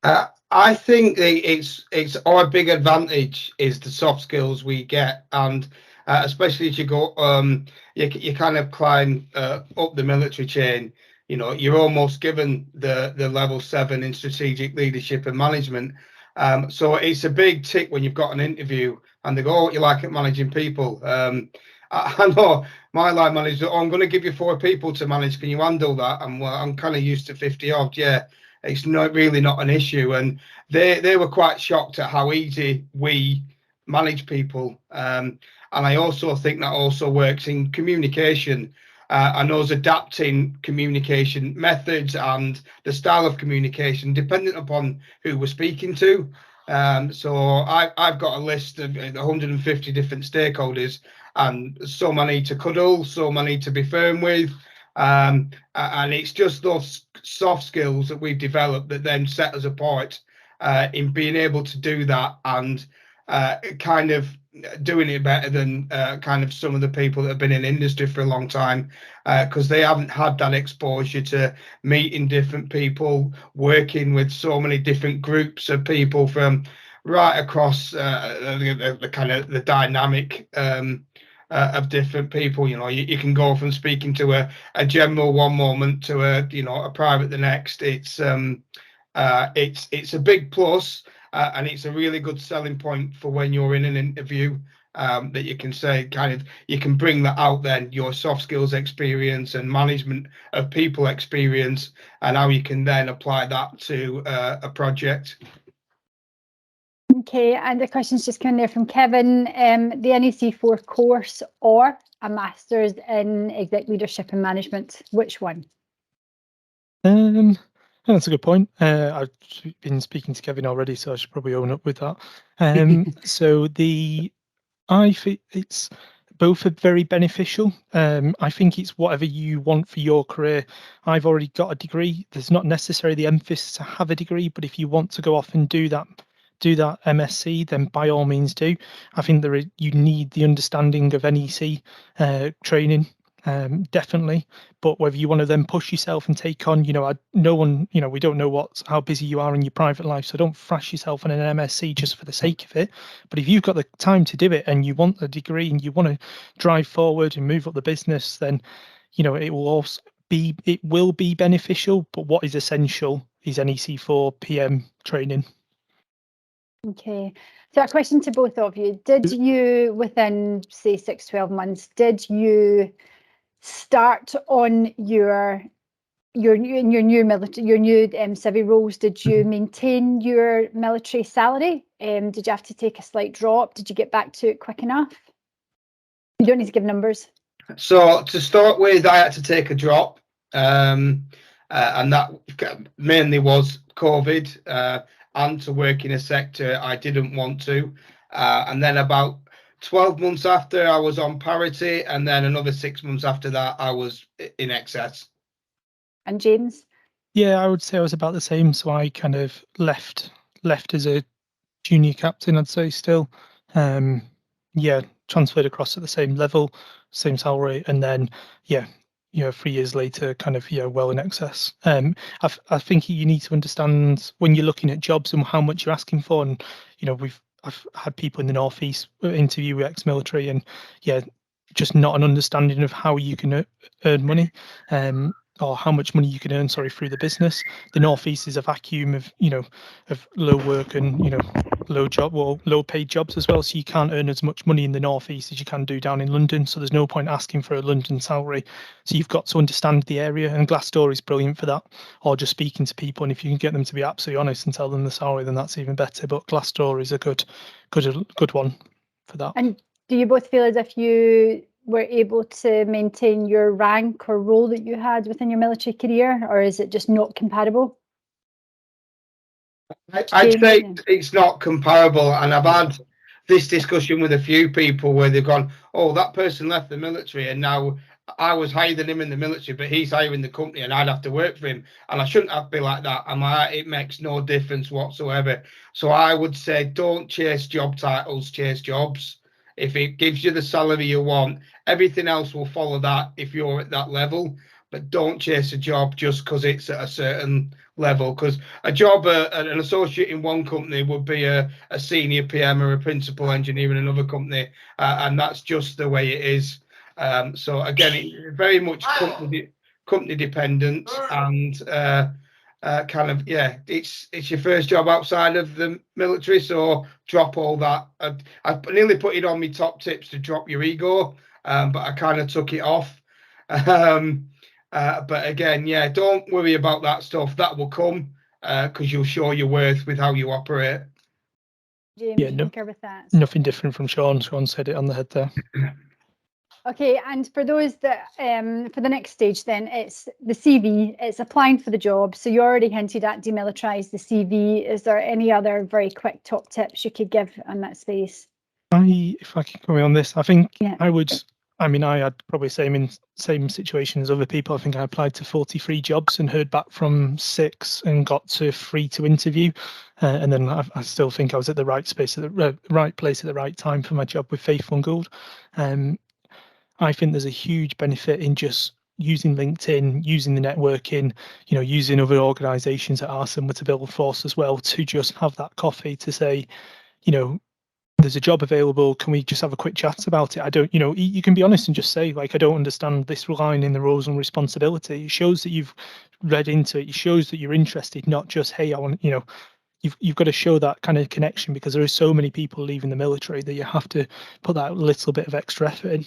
I think it's our big advantage is the soft skills we get, and especially as you go, you kind of climb up the military chain. You're almost given the level 7 in strategic leadership and management. So it's a big tick when you've got an interview and they go, "Oh, what you like at managing people?" I know my line manager, "Oh, I'm going to give you 4 people to manage. Can you handle that?" And I'm kind of used to 50 odd. Yeah, it's not an issue. And they were quite shocked at how easy we manage people. And I also think that also works in communication. And us adapting communication methods and the style of communication dependent upon who we're speaking to. So I've got a list of 150 different stakeholders, and some I need to cuddle, some I need to be firm with. And it's just those soft skills that we've developed that then set us apart in being able to do that and kind of doing it better than kind of some of the people that have been in industry for a long time, because they haven't had that exposure to meeting different people, working with so many different groups of people from right across the kind of the dynamic of different people. You can go from speaking to a general one moment to a private the next. It's a big plus. And it's a really good selling point for when you're in an interview, that you can say you can bring that out then, your soft skills experience and management of people experience, and how you can then apply that to a project. Okay, and the question's just coming there from Kevin. The NEC4 course or a master's in exec leadership and management, which one? That's a good point. I've been speaking to Kevin already, so I should probably own up with that. So I think it's both are very beneficial. I think it's whatever you want for your career. I've already got a degree. There's not necessarily the emphasis to have a degree, but if you want to go off and do that MSc, then by all means do. I think you need the understanding of NEC training. Definitely, but whether you want to then push yourself and take on, we don't know how busy you are in your private life, so don't thrash yourself on an MSc just for the sake of it. But if you've got the time to do it and you want a degree and you want to drive forward and move up the business, then it will be beneficial. But what is essential is NEC4 PM training. Okay, so a question to both of you. Did you, within say 6-12 months, did you start on your your new military, your new civvy roles, did you maintain your military salary? Did you have to take a slight drop? Did you get back to it quick enough? You don't need to give numbers. So to start with, I had to take a drop, and that mainly was COVID, and to work in a sector I didn't want to. And then about 12 months after, I was on parity, and then another 6 months after that, I was in excess. And James? Yeah, I would say I was about the same. So I kind of left as a junior captain, I'd say still. Yeah, transferred across at the same level, same salary, and then 3 years later, kind of well in excess. I think you need to understand when you're looking at jobs and how much you're asking for, and I've had people in the northeast interview with ex-military, and just not an understanding of how you can earn money. Or how much money you can earn, through the business. The northeast is a vacuum of of low work and low paid jobs as well. So you can't earn as much money in the northeast as you can do down in London. So there's no point asking for a London salary. So you've got to understand the area, and Glassdoor is brilliant for that. Or just speaking to people, and if you can get them to be absolutely honest and tell them the salary, then that's even better. But Glassdoor is a good one for that. And do you both feel as if you were able to maintain your rank or role that you had within your military career, or is it just not comparable? I'd say it's not comparable, and I've had this discussion with a few people where they've gone, oh, that person left the military and now I was higher than him in the military, but he's higher in the company and I'd have to work for him, and I shouldn't have to be like that. It makes no difference whatsoever. So I would say don't chase job titles, chase jobs. If it gives you the salary you want, everything else will follow that if you're at that level. But don't chase a job just because it's at a certain level, because a job, an associate in one company would be a senior PM or a principal engineer in another company, and that's just the way it is. So again, it's very much company dependent, and it's your first job outside of the military, so drop all that. I nearly put it on my top tips to drop your ego, but I kind of took it off. But again, don't worry about that stuff. That will come because you'll show your worth with how you operate. James, you concur with that? Nothing different from Sean. Sean said it on the head there. Okay, and for those that, for the next stage then, it's the CV, it's applying for the job. So you already hinted at demilitarise the CV. Is there any other very quick top tips you could give on that space? If I can come in on this, I think I would. I had probably same situation as other people. I think I applied to 43 jobs and heard back from 6 and got to 3 to interview. And then I still think I was at the right space, at the right place at the right time for my job with Faithful and Gould. I think there's a huge benefit in just using LinkedIn, using the networking, using other organisations that are similar to Build Force as well, to just have that coffee to say, there's a job available. Can we just have a quick chat about it? I don't, you can be honest and just say, like, I don't understand this line in the roles and responsibility. It shows that you've read into it. It shows that you're interested, not just, hey, I want, you've got to show that kind of connection, because there are so many people leaving the military that you have to put that little bit of extra effort in.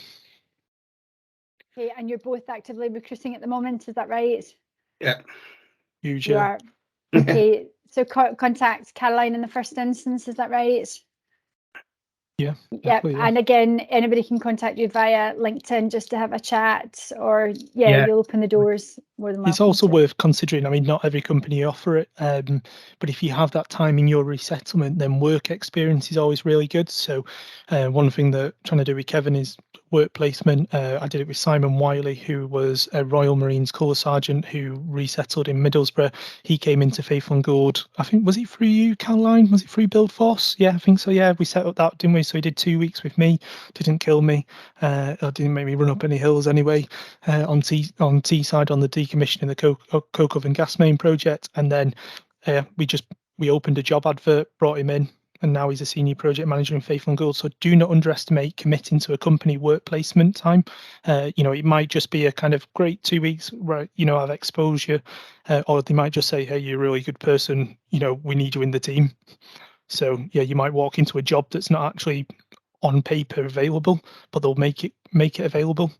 Okay, and you're both actively recruiting at the moment, is that right? Yeah. Huge. You are. Okay, so contact Caroline in the first instance, is that right? Yeah. Yeah, and again, anybody can contact you via LinkedIn just to have a chat, or you'll open the doors more than welcome. It's also worth considering. Not every company offer it, but if you have that time in your resettlement, then work experience is always really good. So one thing that I'm trying to do with Kevin is work placement. I did it with Simon Wiley, who was a Royal Marines Colour Sergeant who resettled in Middlesbrough. He came into Faithful and Gould. I think, was it through you, Caroline? Was it through Build Force? Yeah, I think so. Yeah, we set up that, didn't we? So he did 2 weeks with me. Didn't kill me. Or didn't make me run up any hills anyway. On Teesside on the decommissioning the coke oven gas main project, and then we opened a job advert, brought him in, and now he's a senior project manager in Faithful and Gould. So do not underestimate committing to a company work placement time. It might just be a kind of great 2 weeks, right? Have exposure, or they might just say, hey, you're a really good person. We need you in the team. So you might walk into a job that's not actually on paper available, but they'll make it available.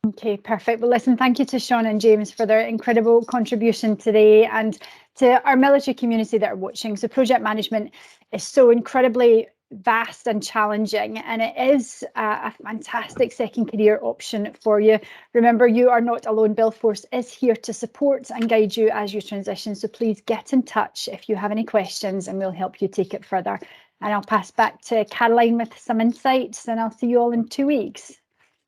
Okay, perfect. Well, listen, thank you to Sean and James for their incredible contribution today, and to our military community that are watching. So project management is so incredibly vast and challenging, and it is a fantastic second career option for you. Remember, you are not alone. Buildforce is here to support and guide you as you transition. So please get in touch if you have any questions, and we'll help you take it further. And I'll pass back to Caroline with some insights, and I'll see you all in 2 weeks.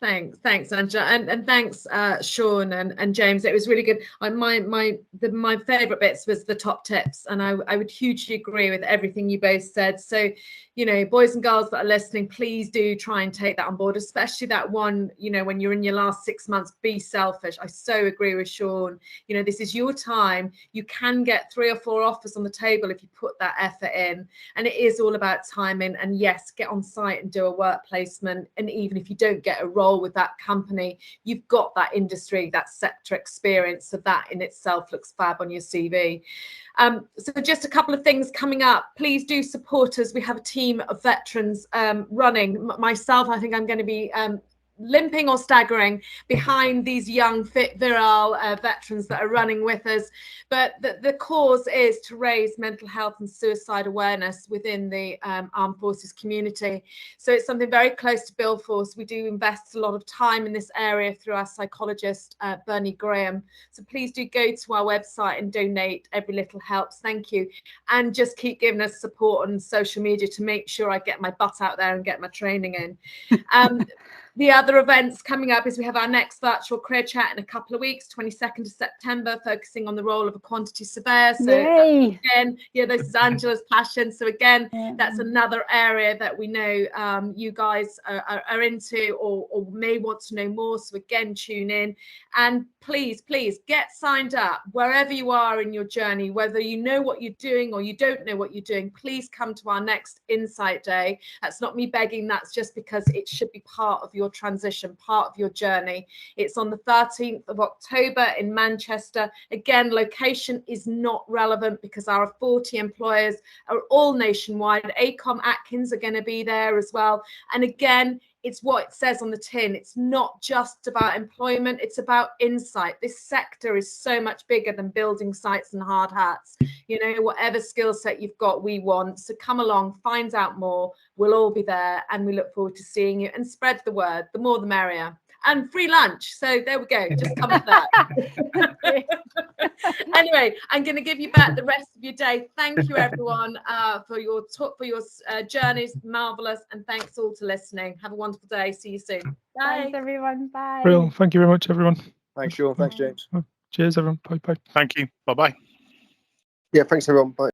Thanks, Angela, and thanks, Sean and James. It was really good. My favourite bits was the top tips, and I would hugely agree with everything you both said. So, you know, boys and girls that are listening, please do try and take that on board, especially that one, you know, when you're in your last 6 months, be selfish. I so agree with Sean. You know, this is your time. You can get 3 or 4 offers on the table if you put that effort in, and it is all about timing. And yes, get on site and do a work placement, and even if you don't get a role with that company, you've got that industry, that sector experience, so that in itself looks fab on your CV. So just a couple of things coming up. Please do support us. We have a team of veterans running. Myself, I think I'm going to be limping or staggering behind these young, fit, virile veterans that are running with us. But the cause is to raise mental health and suicide awareness within the armed forces community. So it's something very close to Buildforce. We do invest a lot of time in this area through our psychologist, Bernie Graham. So please do go to our website and donate. Every little helps. Thank you. And just keep giving us support on social media to make sure I get my butt out there and get my training in. The other events coming up is we have our next virtual career chat in a couple of weeks, 22nd of September, focusing on the role of a quantity surveyor. So again, yeah, this is Angela's passion. So again, that's another area that we know you guys are into or may want to know more. So again, tune in, and please get signed up wherever you are in your journey, whether you know what you're doing or you don't know what you're doing. Please come to our next Insight Day. That's not me begging, that's just because it should be part of your transition, part of your journey. It's on the 13th of October in Manchester. Again, location is not relevant because our 40 employers are all nationwide. Aecom, Atkins are going to be there as well. And again, it's what it says on the tin. It's not just about employment, it's about insight. This sector is so much bigger than building sites and hard hats. You know, whatever skill set you've got, we want. So come along, find out more. We'll all be there, and we look forward to seeing you, and spread the word. The more the merrier. And free lunch. So there we go. Just come to that. Anyway, I'm going to give you back the rest of your day. Thank you, everyone, for your journeys. Marvelous. And thanks all to listening. Have a wonderful day. See you soon. Bye. Thanks, everyone. Bye. Brilliant. Thank you very much, everyone. Thanks, Sean. Thanks, James. Cheers, everyone. Bye. Thank you. Bye-bye. Yeah, thanks, everyone. Bye.